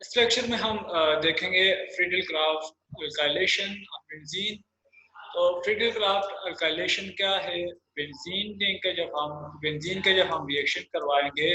इस लेक्चर में हम देखेंगे Friedel craft alkylation of benzene. तो फ्रीडल क्राफ्ट अल्काइलेशन क्या है? बेंजीन का जब हम रिएक्शन करवाएंगे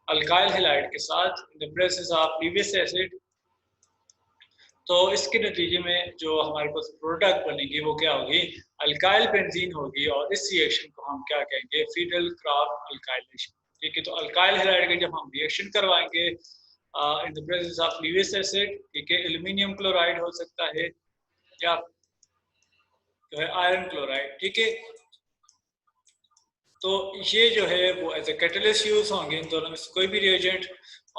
अल्काइल हैलाइड के साथ in the presence of previous acid, तो इसके नतीजे में जो हमारे पास प्रोडक्ट बनेगी वो क्या होगी? अल्काइल बेंजीन होगी। और इस रिएक्शन को हम क्या कहेंगे? Friedel craft alkylation. ठीक है, तो अल्काइल हैलाइड का जब हम रिएक्शन करवाएंगे in the presence of previous acid, ठीक है, एल्यूमिनियम क्लोराइड हो सकता है या जो है आयरन क्लोराइड, ठीक है, तो ये जो है वो एज ए कैटलिस्ट यूज होंगे इन दोनों में से कोई भी रिएजेंट।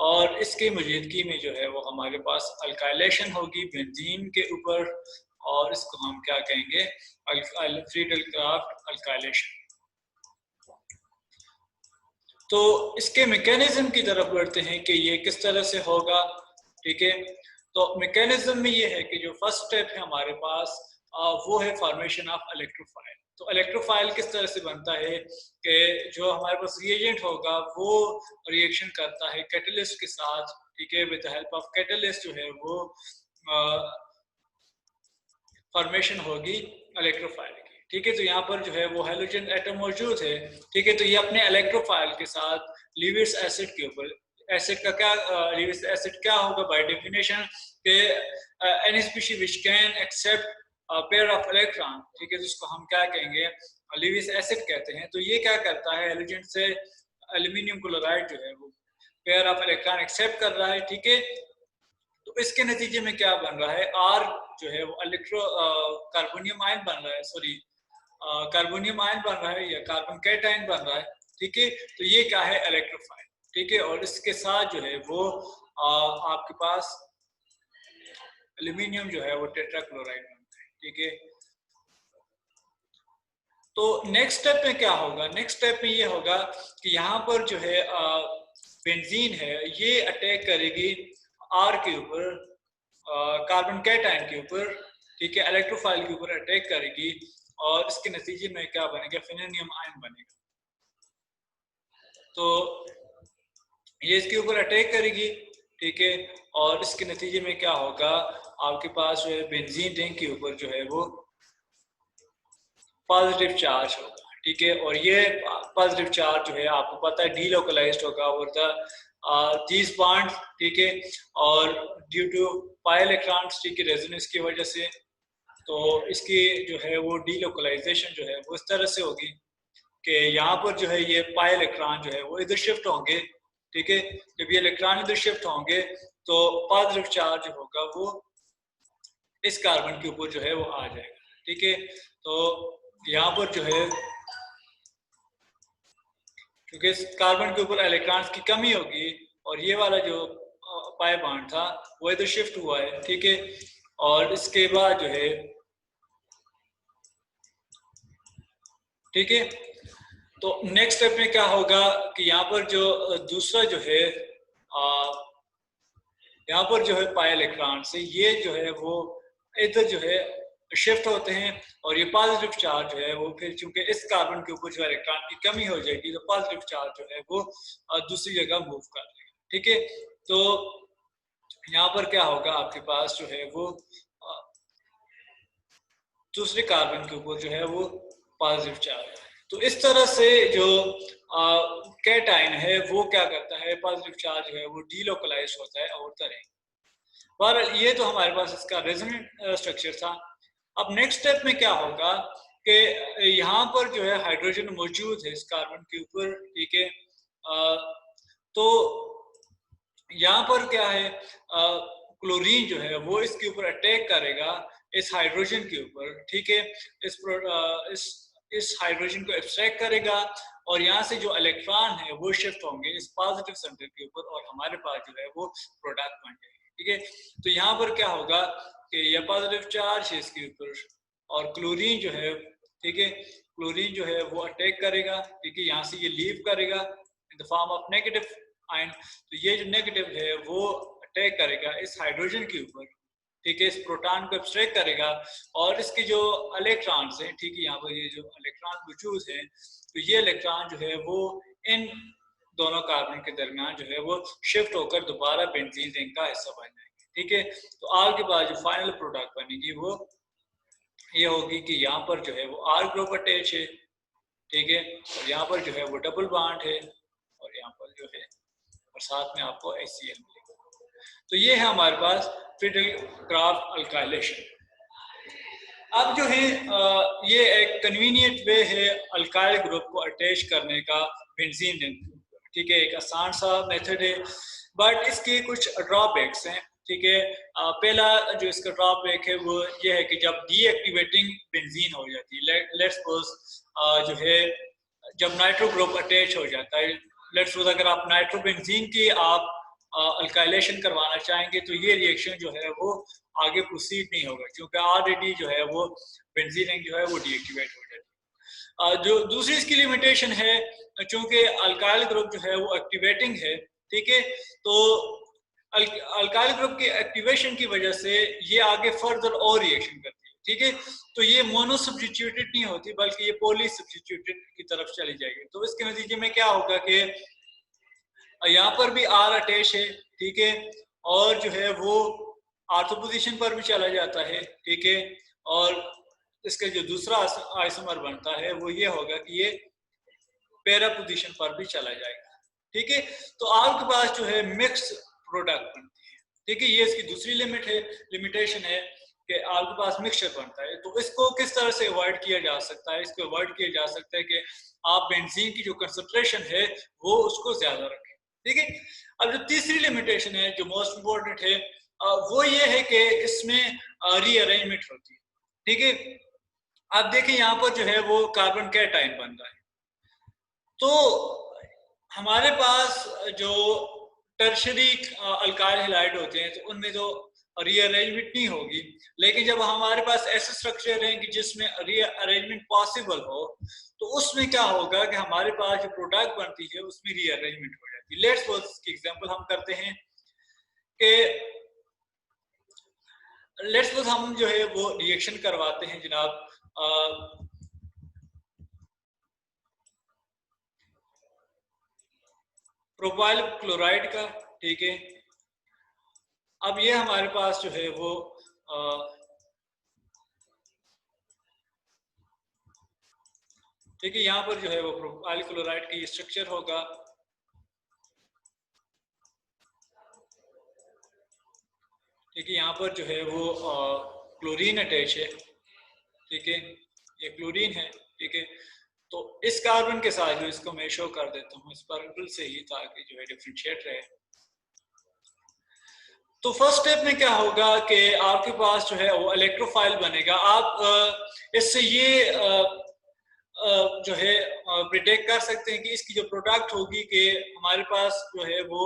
और इसकी मौजूदगी में जो है वो हमारे पास अल्काइलेशन होगी बेंजीन के ऊपर, और इसको हम क्या कहेंगे? Friedel craft alkylation. तो इसके मैकेनिज्म की तरफ बढ़ते हैं कि ये किस तरह से होगा। ठीक है, तो मैकेनिज्म में ये है कि जो फर्स्ट स्टेप है हमारे पास वो है फॉर्मेशन ऑफ इलेक्ट्रोफाइल। तो इलेक्ट्रोफाइल किस तरह से बनता है कि जो हमारे पास रिएजेंट होगा वो रिएक्शन करता है कैटलिस्ट के साथ। ठीक है, with the help of catalyst जो है वो फॉर्मेशन होगी इलेक्ट्रोफाइल की। ठीक है, तो यहाँ पर जो है वो हेलोजन एटम मौजूद है। ठीक है, तो ये अपने इलेक्ट्रोफाइल के साथ लीविस एसिड के ऊपर, एसिड का क्या लीविस एसिड क्या होगा बाय डेफिनेशन के any species which can accept pair of electron. ठीक है, जिसको हम क्या कहेंगे? लीविस एसिड कहते हैं। तो ये क्या करता है? एलिजेंट से एल्यूमिनियम क्लोराइड जो है वो पेयर ऑफ इलेक्ट्रॉन एक्सेप्ट कर रहा है। ठीक है, तो इसके नतीजे में क्या बन रहा है? आर जो है वो कार्बोनियम आयन बन रहा है, सॉरी कार्बोनियम आयन बन रहा है या कार्बन कैटायन बन रहा है। ठीक है, तो ये क्या है? इलेक्ट्रोफाइल। ठीक है, और इसके साथ जो है वो आपके पास एल्यूमिनियम जो है वो टेट्राक्लोराइड बनता है। ठीक है, तो नेक्स्ट स्टेप में क्या होगा? नेक्स्ट स्टेप में ये होगा कि यहाँ पर जो है बेंजीन है ये अटैक करेगी आर के ऊपर, कार्बन कैटायन के ऊपर। ठीक है, इलेक्ट्रोफाइल के ऊपर अटैक करेगी और इसके नतीजे में क्या बनेगा? फिनेनियम आयन बनेगा। तो ये इसके ऊपर अटैक करेगी। ठीक है, और इसके नतीजे में क्या होगा? आपके पास जो है बेंजीन रिंग के ऊपर जो है वो पॉजिटिव चार्ज होगा। ठीक है, और ये पॉजिटिव चार्ज जो है आपको पता है डीलोकलाइज्ड होगा और दीज बॉन्ड। ठीक है, और ड्यू टू पाई इलेक्ट्रॉन्स, ठीक है, रेजोनेंस की वजह से, तो इसकी जो है वो डीलोकलाइजेशन जो है वो इस तरह से होगी कि यहाँ पर जो है ये पाई इलेक्ट्रॉन जो है वो इधर शिफ्ट होंगे। ठीक है, जब ये इलेक्ट्रॉन इधर शिफ्ट होंगे तो पॉजिटिव चार्ज होगा वो इस कार्बन के ऊपर जो है वो आ जाएगा। ठीक है, तो यहाँ पर जो है क्योंकि इस कार्बन के ऊपर इलेक्ट्रॉन्स की कमी होगी और ये वाला जो पाई बॉन्ड था वो इधर शिफ्ट हुआ है। ठीक है, और इसके बाद जो है, ठीक है, तो नेक्स्ट स्टेप में क्या होगा कि यहाँ पर जो दूसरा जो है यहाँ पर जो है पाई इलेक्ट्रॉन से ये जो है वो इधर जो है शिफ्ट होते हैं और ये पॉजिटिव चार्ज जो है वो फिर चूंकि इस कार्बन के ऊपर जो इलेक्ट्रॉन की कमी हो जाएगी तो पॉजिटिव चार्ज जो है वो दूसरी जगह मूव कर लेगा। ठीक है, तो यहाँ पर क्या होगा? आपके पास जो है वो दूसरे कार्बन के ऊपर जो है वो पॉजिटिव चार्ज है। तो इस तरह से जो कैटायन है वो क्या करता है? पॉजिटिव चार्ज है वो डीलोकलाइज होता है और तरह। पर ये तो हमारे पास इसका रेजोनेंट स्ट्रक्चर था। अब नेक्स्ट स्टेप में क्या होगा कि यहाँ पर जो है हाइड्रोजन मौजूद है इस कार्बन के ऊपर। ठीक है, तो यहाँ पर क्या है? क्लोरीन जो है वो इसके ऊपर अटैक करेगा इस हाइड्रोजन के ऊपर। ठीक है, इस हाइड्रोजन को एक्सट्रैक्ट करेगा और यहाँ से जो इलेक्ट्रॉन है वो शिफ्ट होंगे इस पॉजिटिव सेंटर के ऊपर और हमारे पास जो है वो प्रोडक्ट बन जाएगा। ठीक है, तो यहाँ पर क्या होगा कि यह पॉजिटिव चार्ज है इसके ऊपर और क्लोरीन जो है, ठीक है, क्लोरीन जो है वो अटैक करेगा। ठीक है, यहाँ से ये लीव करेगा in the form of negative ion. तो ये जो नेगेटिव है वो अटैक करेगा इस हाइड्रोजन के ऊपर। ठीक है, इस प्रोटॉन को एब्स्ट्रैक्ट करेगा और इसके जो इलेक्ट्रॉन्स हैं, ठीक है, यहाँ पर ये जो इलेक्ट्रॉन मौजूद है, तो ये इलेक्ट्रॉन जो है वो इन दोनों कार्बन के दरमियान जो है वो शिफ्ट होकर दोबारा बेंजीन रिंग का हिस्सा बन जाएंगे। ठीक है, तो आपके पास जो फाइनल प्रोडक्ट बनेगी वो ये होगी कि यहाँ पर जो है वो आर ग्रुप अटैच है, ठीक है, और यहाँ पर जो है वो डबल बॉन्ड है, और यहाँ पर जो है और साथ में आपको HCl मिलेगा। तो ये है हमारे पास फिडेल-क्राफ्ट अल्काइलेशन। अब जो है ये एक कन्वीनियंट वे है अल्काइल ग्रुप को अटैच करने का बेंजीन रिंग, ठीक है, एक आसान सा मेथड है, बट इसके कुछ ड्रॉबैक्स हैं। ठीक है, पहला जो इसका ड्रॉबैक है वो ये है कि जब डीएक्टिवेटिंग बेंजीन हो जाती है, लेट्स सपोज जो है जब नाइट्रो ग्रुप अटैच हो जाता है, लेट्स सपोज अगर आप नाइट्रो बेंजीन की आप अल्काइलेशन करवाना चाहेंगे तो ये रिएक्शन जो है वो आगे प्रोसीड नहीं होगा, क्योंकि ऑलरेडी जो है वो बेंजीन रिंग जो है वो डीएक्टिवेट हो जाती है। जो दूसरी इसकी लिमिटेशन है, चूंकि अल्काइल ग्रुप जो है वो एक्टिवेटिंग है, ठीक है, तो अल्काइल ग्रुप के एक्टिवेशन की वजह से ये आगे फर्दर और रिएक्शन करती है। ठीक है, तो ये मोनो सब्स्टिट्यूटेड नहीं होती बल्कि ये पॉली सब्स्टिट्यूटेड की तरफ चली जाएगी। तो इसके नतीजे में क्या होगा कि यहाँ पर भी आर अटैच है, ठीक है, और जो है वो आर्थो पोजीशन पर भी चला जाता है, ठीक है, और इसका जो दूसरा आइसोमर बनता है वो ये होगा कि ये पैरा पोजीशन पर भी चला जाएगा। ठीक है, तो आपके पास जो है मिक्स प्रोडक्ट बनती है। ठीक है, ये इसकी दूसरी लिमिटेशन है कि आपके पास मिक्सचर बनता है। तो इसको किस तरह से अवॉइड किया जा सकता है? इसको अवॉइड किया जा सकता है कि आप बेंजीन की जो कंसंट्रेशन है वो उसको ज्यादा रखें। ठीक है, अब जो तीसरी लिमिटेशन है जो मोस्ट इंपॉर्टेंट है वो ये है कि इसमें रीअरेंजमेंट होती है। ठीक है, आप देखें यहाँ पर जो है वो कार्बन कैटायन बन रहा है, तो हमारे पास जो टर्शरी अल्काइल हैलाइड होते हैं तो उनमें तो रीअरेंजमेंट नहीं होगी, लेकिन जब हमारे पास ऐसे स्ट्रक्चर हैं कि जिसमें रीअरेंजमेंट पॉसिबल हो तो उसमें क्या होगा कि हमारे पास जो प्रोडक्ट बनती है उसमें रीअरेंजमेंट हो जाती है। लेट्स सपोज इसकी एग्जांपल हम करते हैं कि लेट्स सपोज हम जो है वो रिएक्शन करवाते हैं जनाब प्रोपाइल क्लोराइड का। ठीक है, अब ये हमारे पास जो है वो ठीक है, यहाँ पर जो है वो प्रोपाइल क्लोराइड का ये स्ट्रक्चर होगा। ठीक है, यहाँ पर जो है वो क्लोरीन अटैच है। ठीक है, ये क्लोरीन है। ठीक है, तो इस कार्बन के साथ जो इसको मैं शो कर देता हूँ स्पार्कल से ही, ताकि जो है डिफरेंशिएट रहे। तो फर्स्ट स्टेप में क्या होगा कि आपके पास जो है वो इलेक्ट्रोफाइल बनेगा। आप इससे ये जो है प्रिडिक्ट कर सकते हैं कि इसकी जो प्रोडक्ट होगी कि हमारे पास जो है वो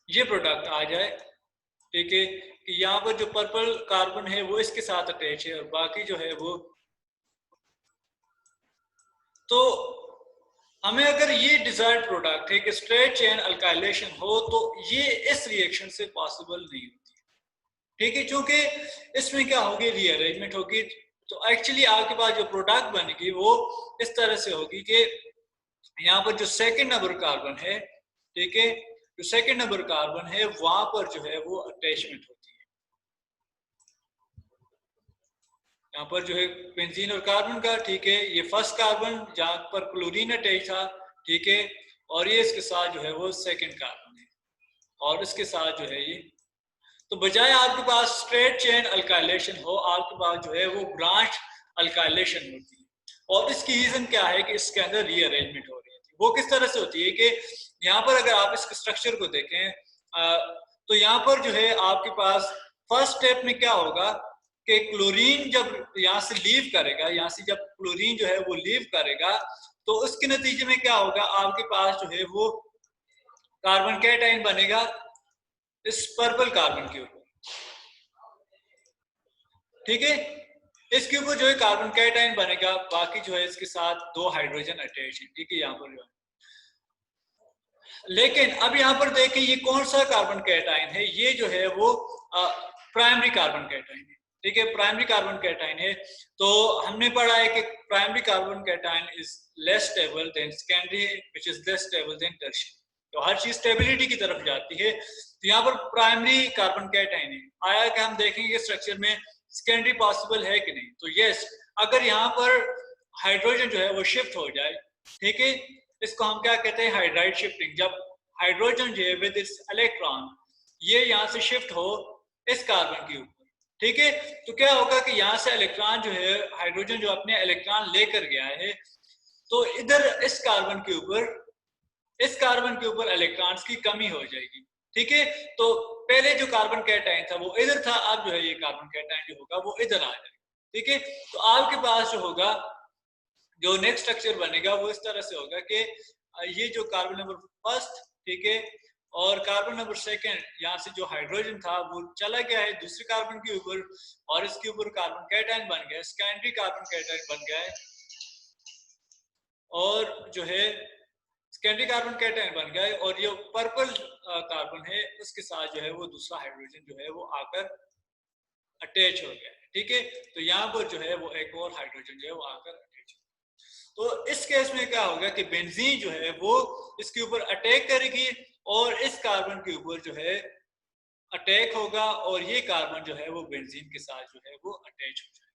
ये प्रोडक्ट आ जाए। ठीक है, कि यहाँ पर जो पर्पल कार्बन है वो इसके साथ अटैच है और बाकी जो है वो, तो हमें अगर ये डिजायर्ड प्रोडक्ट है कि स्ट्रेट चेन अल्काइलेशन हो तो ये इस रिएक्शन से पॉसिबल नहीं होती। ठीक है, क्योंकि इसमें क्या होगी, रीअरेंजमेंट होगी। तो एक्चुअली आपके पास जो प्रोडक्ट बनेगी वो इस तरह से होगी कि यहाँ पर जो सेकंड नंबर कार्बन है, ठीक है, जो सेकंड नंबर कार्बन है वहां पर जो है वो अटैचमेंट होती है। यहाँ पर जो है बेंजीन और कार्बन का, ठीक है, ये फर्स्ट कार्बन जहां पर क्लोरीन अटैच था, ठीक है, और ये इसके साथ जो है वो सेकंड कार्बन है, और इसके साथ जो है ये, तो बजाय आपके पास स्ट्रेट चेन अल्काइलेशन हो, आपके पास जो है वो ब्रांच अल्काइलेशन होती है। और इसकी रीजन क्या है कि इसके अंदर रीअरेंजमेंट हो रही है। वो किस तरह से होती है कि यहाँ पर अगर आप इसके स्ट्रक्चर को देखें तो यहाँ पर जो है आपके पास फर्स्ट स्टेप में क्या होगा कि क्लोरीन जब यहाँ से लीव करेगा, यहाँ से जब क्लोरीन जो है वो लीव करेगा तो उसके नतीजे में क्या होगा, आपके पास जो है वो कार्बन कैटायन बनेगा इस पर्पल कार्बन के ऊपर। ठीक है, इसके ऊपर जो है कार्बन कैटायन बनेगा, बाकी जो है इसके साथ दो हाइड्रोजन अटैच है। ठीक है, यहाँ पर जो है, लेकिन अब यहाँ पर देखें ये कौन सा कार्बन कैटायन है, ये जो है वो प्राइमरी कार्बन कैटायन है। ठीक है, प्राइमरी कार्बन कैटाइन है। तो हमने पढ़ा है कि primary carbon cation is less stable then secondary which is less stable then tertiary. तो हर चीज स्टेबिलिटी की तरफ जाती है। तो यहाँ पर प्राइमरी कार्बन कैटाइन है, आया कि हम देखेंगे स्ट्रक्चर में सेकेंडरी पॉसिबल है कि नहीं। तो यस, अगर यहाँ पर हाइड्रोजन जो है वो शिफ्ट हो जाए, ठीक है, इसको हम क्या कहते हैं, हाइड्राइड शिफ्टिंग। जब हाइड्रोजन जो है विद इट्स इलेक्ट्रॉन ये यहाँ से शिफ्ट हो इस कार्बन के ऊपर, ठीक है, तो क्या होगा कि यहाँ से इलेक्ट्रॉन जो है, हाइड्रोजन जो अपने इलेक्ट्रॉन लेकर गया है, तो इधर इस कार्बन के ऊपर इलेक्ट्रॉन्स की कमी हो जाएगी, ठीक है। तो पहले जो कार्बन कैटाइन था वो इधर था, अब जो है ये कार्बन कैटाइन जो होगा वो इधर आ जाएगा, ठीक है। तो आपके पास जो होगा, जो नेक्स्ट स्ट्रक्चर बनेगा वो इस तरह से होगा कि ये जो कार्बन नंबर फर्स्ट, ठीक है, और कार्बन नंबर सेकंड, यहाँ से जो हाइड्रोजन था वो चला गया है दूसरे कार्बन के ऊपर, और इसके ऊपर कार्बन कैटाइन बन गया है, सेकेंडरी कार्बन कैटाइन बन गया है, और जो है सेकेंडरी कार्बन कैटाइन बन गया है, और ये पर्पल कार्बन है उसके साथ जो है वो दूसरा हाइड्रोजन जो है वो आकर अटैच हो गया है, ठीक है। तो यहाँ पर जो है वो एक और हाइड्रोजन जो है वो आकर अटैच हो गया। तो इस केस में क्या होगा कि बेंजीन जो है वो इसके ऊपर अटैक करेगी और इस कार्बन के ऊपर जो है अटैक होगा, और ये कार्बन जो है वो बेंजीन के साथ जो है वो अटैच हो जाएगा।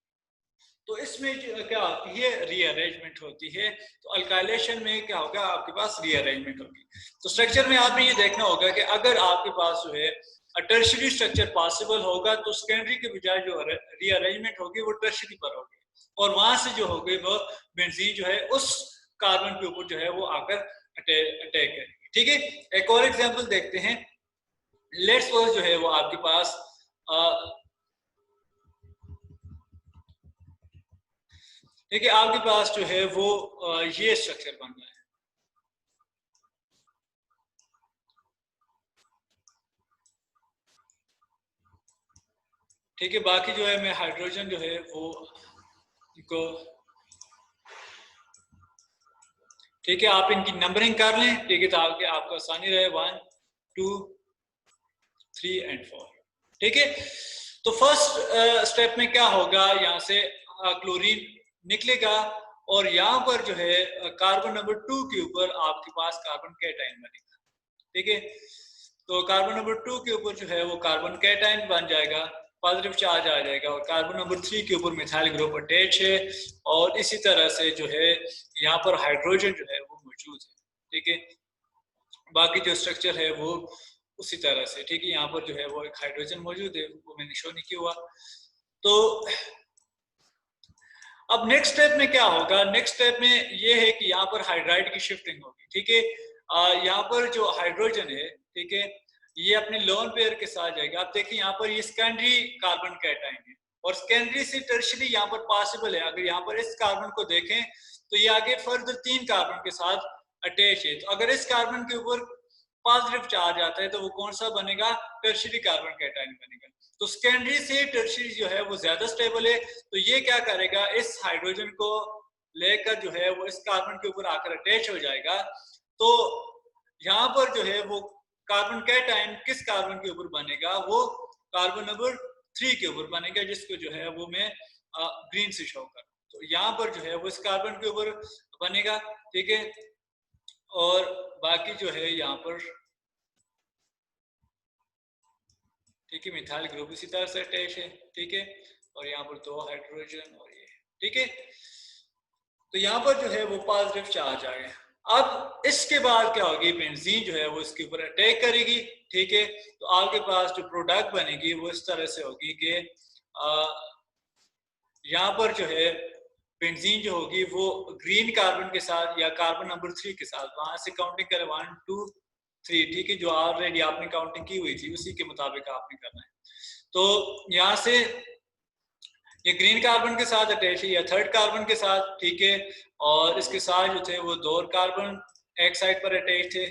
तो इसमें क्या होती है, रीअरेंजमेंट होती है। तो अल्काइलेशन में क्या होगा, आपके पास रीअरेंजमेंट होगी। तो स्ट्रक्चर में आपने ये देखना होगा कि अगर आपके पास जो है टर्शियरी स्ट्रक्चर पॉसिबल होगा तो सेकेंडरी के बजाय जो रीअरेंजमेंट होगी वो टर्शियरी पर होगी, और वहां से जो होगी वो बेंजीन जो है उस कार्बन के ऊपर जो है वो आकर अटैक करेगी, ठीक है। एक और एग्जांपल देखते हैं। लेट्स सपोज जो है वो आपके पास ठीक है, आपके पास जो है वो ये स्ट्रक्चर बन रहा है, ठीक है। बाकी जो है मैं हाइड्रोजन जो है वो इनको, ठीक है, आप इनकी नंबरिंग कर लें, ठीक है, ताकि आपको आसानी रहे। 1 2 3 एंड 4, ठीक है। तो फर्स्ट स्टेप में क्या होगा, यहाँ से क्लोरीन निकलेगा, और यहाँ पर जो है कार्बन नंबर 2 के ऊपर आपके पास कार्बन कैटाइन बनेगा, ठीक है। तो कार्बन नंबर 2 के ऊपर जो है वो कार्बन कैटाइन बन जाएगा, पॉजिटिव चार्ज आ जाएगा, और कार्बन नंबर 3 के ऊपर मिथाइल ग्रुप अटैच है, और इसी तरह से जो है यहाँ पर हाइड्रोजन जो है वो मौजूद है, ठीक है। बाकी जो स्ट्रक्चर है वो उसी तरह से, ठीक है। यहाँ पर जो है वो एक हाइड्रोजन मौजूद है, वो मैंने शो नहीं किया हुआ। तो अब नेक्स्ट स्टेप में क्या होगा, नेक्स्ट स्टेप में ये है कि यहाँ पर हाइड्राइड की शिफ्टिंग होगी, ठीक है। यहाँ पर जो हाइड्रोजन है, ठीक है, ये अपने लोन पेयर के साथ जाएगा। आप देखिए यहाँ पर ये सेकेंडरी कार्बन कैटाइन है, और सेकेंडरी से टर्शियरी यहाँ पर पॉसिबल है। अगर यहाँ पर इस कार्बन को देखें तो ये आगे फर्दर 3 कार्बन के साथ अटैच है। तो अगर इस कार्बन के ऊपर पॉजिटिव चार्ज आता है तो वो कौन सा बनेगा, टर्शियरी कार्बन कैटाइन बनेगा। तो सेकेंडरी से टर्शियरी जो है वो ज्यादा स्टेबल है, तो ये क्या करेगा, इस हाइड्रोजन को लेकर जो है वो इस कार्बन के ऊपर आकर अटैच हो जाएगा। तो यहाँ पर जो है वो कार्बन कैटाइन किस कार्बन के ऊपर बनेगा, वो कार्बन नंबर 3 के ऊपर बनेगा, जिसको जो है वो मैं ग्रीन से शो कर। तो यहाँ पर जो है वो इस कार्बन के ऊपर बनेगा, ठीक है। और बाकी जो है यहाँ पर, ठीक है, मिथाइल ग्रुप इसी तरह से अटैच है, ठीक है, और यहाँ पर 2 हाइड्रोजन और ये, ठीक है। तो यहाँ पर जो है वो पॉजिटिव चार्ज आ गया। अब इसके बाद क्या होगी, बेंजीन जो है वो इसके ऊपर अटैक करेगी, ठीक है। तो आपके पास जो प्रोडक्ट बनेगी वो इस तरह से होगी कि यहाँ पर जो है बेंजीन जो होगी वो ग्रीन कार्बन के साथ या कार्बन नंबर 3 के साथ, वहां से काउंटिंग करें 1 2 3, ठीक है, जो ऑलरेडी आपने काउंटिंग की हुई थी उसी के मुताबिक आपने करना है। तो यहाँ से ये ग्रीन कार्बन के साथ अटैच है या थर्ड कार्बन के साथ, ठीक है, और इसके साथ जो थे वो 2 कार्बन एक साइड पर अटैच थे,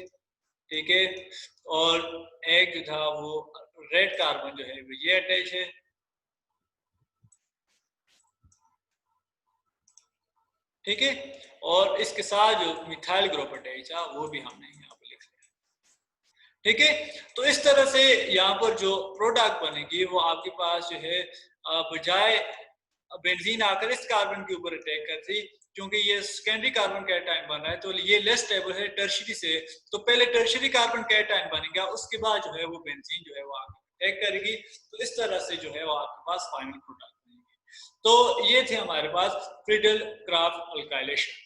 ठीक है, और एक जो था वो रेड कार्बन जो है ये अटैच है, ठीक है, और इसके साथ जो मिथाइल ग्रुप अटैच है वो भी हमने यहाँ पर लिख लिया, ठीक है। तो इस तरह से यहाँ पर जो प्रोडक्ट बनेगी वो आपके पास जो है बजाय बेंजीन आकर इस कार्बन के ऊपर अटैक करती, क्योंकि ये सेकेंडरी कार्बन कैटायन बन रहा है तो ये लेस स्टेबल है टर्शियरी से, तो पहले टर्शियरी कार्बन कैटायन बनेगा, उसके बाद जो है वो बेंजीन जो है वो आकर अटैक करेगी, तो इस तरह से जो है वो आपके पास फाइनल प्रोडक्ट बनेगी। तो ये थे हमारे पास फ्रीडल क्राफ्ट अल्काइलेशन।